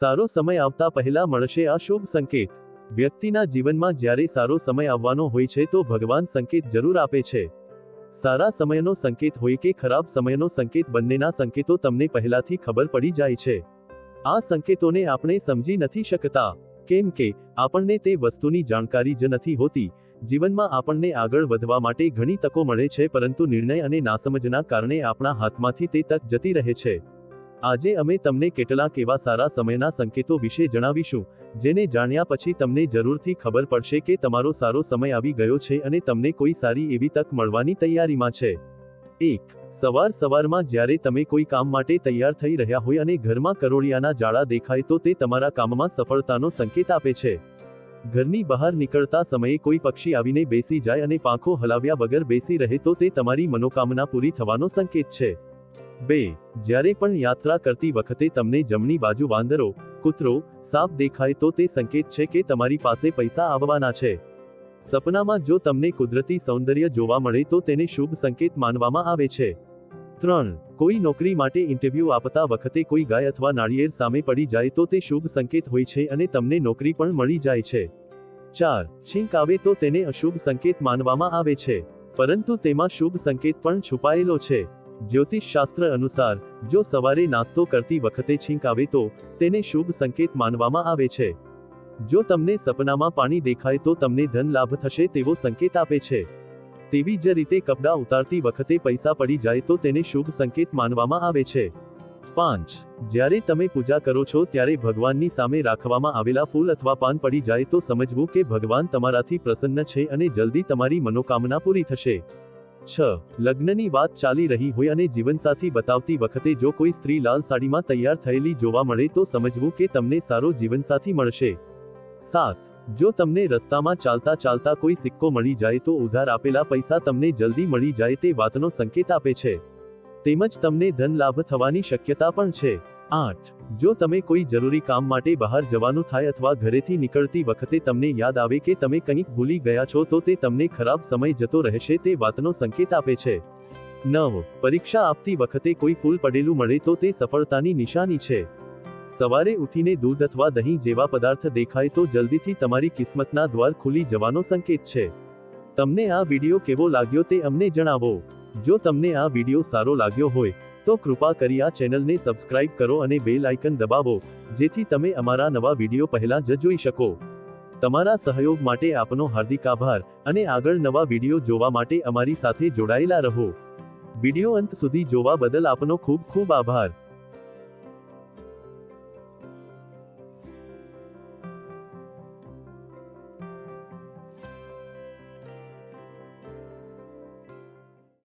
સારો સમય આવતા પહેલા મળશે આ શુભ સંકેત। વ્યક્તિના જીવનમાં જ્યારે સારો સમય આવવાનો હોય છે તો ભગવાન સંકેત જરૂર આપે છે। સારા સમયનો સંકેત હોય કે ખરાબ સમયનો સંકેત, બંનેના સંકેતો તમને પહેલાથી ખબર પડી જાય છે। આ સંકેતોને આપણે સમજી નથી શકતા, કેમ કે આપણને તે વસ્તુની જાણકારી જ નથી હોતી। જીવનમાં આપણને આગળ વધવા માટે ઘણી તકો મળે છે, પરંતુ નિર્ણય અને નાસમજના કારણે આપણા હાથમાંથી તે તક જતી રહે છે। આજે અમે તમને કેટલાક એવા સારા સમયના સંકેતો વિશે જણાવીશું, જેને જાણ્યા પછી તમને જરૂરથી ખબર પડશે કે તમારો સારો સમય આવી ગયો છે અને તમને કોઈ સારી એવી તક મળવાની તૈયારીમાં છે। 1. સવારમાં જ્યારે તમે કોઈ કામ માટે તૈયાર થઈ રહ્યા હોય અને ઘરમાં કરોળિયાના જાળા દેખાય તો તે તમારા કામમાં સફળતાનો સંકેત આપે છે। ઘરની બહાર નીકળતા સમયે કોઈ પક્ષી આવીને બેસી જાય અને પાંખો હલાવ્યા વગર બેસી રહે તો તે તમારી મનોકામના પૂરી થવાનો સંકેત છે। 2. જ્યારે પણ યાત્રા કરતી વખતે તમને જમણી બાજુ વાંદરો, કૂતરો, સાપ દેખાય તો તે સંકેત છે કે તમારી પાસે પૈસા આવવાના છે। સપનામાં જો તમને કુદરતી સૌંદર્ય જોવા મળે તો તેને શુભ સંકેત માનવામાં આવે છે। 3. કોઈ નોકરી માટે ઇન્ટરવ્યૂ આપતા વખતે કોઈ ગાય અથવા નાળિયેર સામે પડી જાય તો તે શુભ સંકેત હોય છે અને તમને નોકરી પણ મળી જાય છે। 4. છીંક આવે તો તેને અશુભ સંકેત માનવામાં આવે છે, પરંતુ તેમાં શુભ સંકેત પણ છુપાયેલો છે। જ્યોતિષશાસ્ત્ર અનુસાર જો સવારે નાસ્તો કરતી વખતે છીંક આવે તો તેને શુભ સંકેત માનવામાં આવે છે। જો તમને સપનામાં પાણી દેખાય તો તમને ધન લાભ થશે તેવો સંકેત આપે છે। તેવી જ રીતે કપડાં ઉતારતી વખતે પૈસા પડી જાય તો તેને શુભ સંકેત માનવામાં આવે છે। 5. જ્યારે તમે પૂજા કરો છો ત્યારે ભગવાનની સામે રાખવામાં આવેલા ફૂલ અથવા પાન પડી જાય તો સમજવું કે ભગવાન તમારાથી પ્રસન્ન છે અને જલ્દી તમારી મનોકામના પૂરી થશે। 6. લગ્નની વાત ચાલી રહી હોય અને જીવનસાથી બતાવતી વખતે જો કોઈ સ્ત્રી લાલ સાડીમાં તૈયાર થયેલી જોવા મળે તો સમજવું કે તમને સારો જીવનસાથી મળશે। 7. જો તમને રસ્તામાં ચાલતા કોઈ સિક્કો મળી જાય તો ઉધાર આપેલા પૈસા તમને જલ્દી મળી જાય તે વાતનો સંકેત આપે છે, તેમજ તમને ધન લાભ થવાની શક્યતા પણ છે। 8. જો તમે કોઈ જરૂરી કામ માટે બહાર જવાનું થાય અથવા ઘરેથી નીકળતી વખતે તમને યાદ આવે કે તમે કંઈક ભૂલી ગયા છો તો તે તમને ખરાબ સમય જતો રહેશે તે વાતનો સંકેત આપે છે। 9. પરીક્ષા આપતી વખતે કોઈ ફૂલ પડેલું મળે તો તે સફળતાની નિશાની છે। સવારે ઉઠીને દૂધ અથવા દહીં જેવા પદાર્થ દેખાય તો જલ્દીથી તમારી કિસ્મતના દ્વાર ખુલી જવાનો સંકેત છે। તમને આ વિડિયો કેવો લાગ્યો તે અમને જણાવો। જો તમને આ વિડિયો સારો લાગ્યો હોય તો કૃપા કરી આ ચેનલને સબસ્ક્રાઇબ કરો અને બેલ આઇકન દબાવો, જેથી તમે અમારા નવા વિડિયો પહેલા જ જોઈ શકો। તમારા સહયોગ માટે આપનો હાર્દિક આભાર અને આગળ નવા વિડિયો જોવા માટે અમારી સાથે જોડાયેલા રહો। વિડિયો અંત સુધી જોવા બદલ આપનો ખૂબ ખૂબ આભાર।